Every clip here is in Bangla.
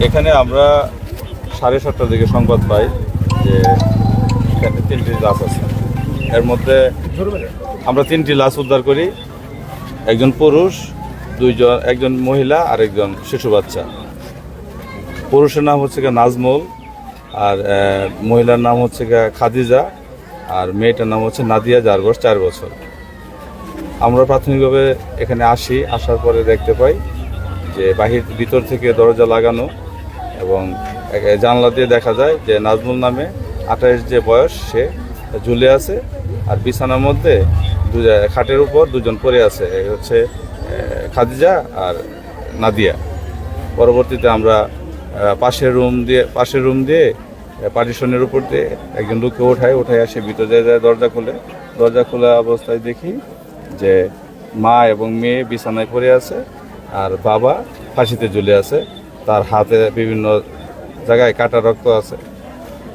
এখানে আমরা 7:30টার দিকে সংবাদ পাই যে এখানে 3টি লাশ আছে। এর মধ্যে আমরা 3টি লাশ উদ্ধার করি, একজন পুরুষ, একজন মহিলা আর একজন শিশু বাচ্চা। পুরুষের নাম হচ্ছে নাজমুল, আর মহিলার নাম হচ্ছে খাদিজা, আর মেয়েটার নাম হচ্ছে নাদিয়া, যার বয়স 4 বছর। আমরা প্রাথমিকভাবে এখানে আসার পরে দেখতে পাই যে ভিতর থেকে দরজা লাগানো এবং জানলা দিয়ে দেখা যায় যে নাজমুল নামে 28 যে বয়স, সে ঝুলে আছে। আর বিছানার মধ্যে খাটের উপর দুজন পড়ে আছে, হচ্ছে খাদিজা আর নাদিয়া। পরবর্তীতে আমরা পাশের রুম দিয়ে পার্টিশনের উপর দিয়ে একজন লোককে উঠায় আসে, ভিতরে যায়, দরজা খোলা অবস্থায় দেখি যে মা এবং মেয়ে বিছানায় পড়ে আছে, আর বাবা ফাঁসিতে ঝুলে আছে। তার হাতে বিভিন্ন জায়গায়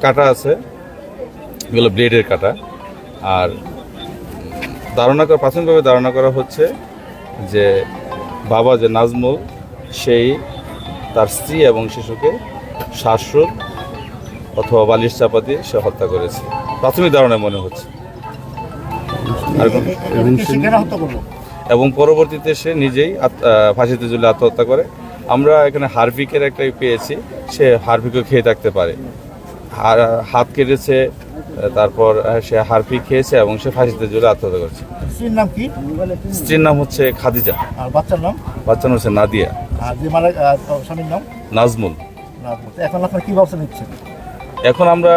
কাটা আছে, এগুলো ব্লেডের কাটা। আর প্রাথমিকভাবে ধারণা করা হচ্ছে যে বাবা যে নাজমুল, সেই তার স্ত্রী এবং শিশুকে শ্বাসরোধ অথবা বালিশ চাপা দিয়ে সে হত্যা করেছে, প্রাথমিক ধারণায় মনে হচ্ছে। এবং পরবর্তীতে সে নিজেই ফাঁসিতে ঝুলে আত্মহত্যা করে। আমরা এখানে হারপিকের একটা পেয়েছি, সে হারপিকও খেয়ে থাকতে পারে। হাত কেটেছে, তারপর সে হারপিক খেয়েছে এবং সে ফাঁসিতে ঝুলে আত্মহত্যা করেছে। স্ত্রীর নাম কি? স্ত্রীর নাম হচ্ছে খাদিজা। আর বাচ্চার নাম? বাচ্চার নাম হচ্ছে নাদিয়া। আর যে স্বামীর নাম? নাজমুল। এখন আপনারা কি ব্যবস্থা নিচ্ছেন? এখন আমরা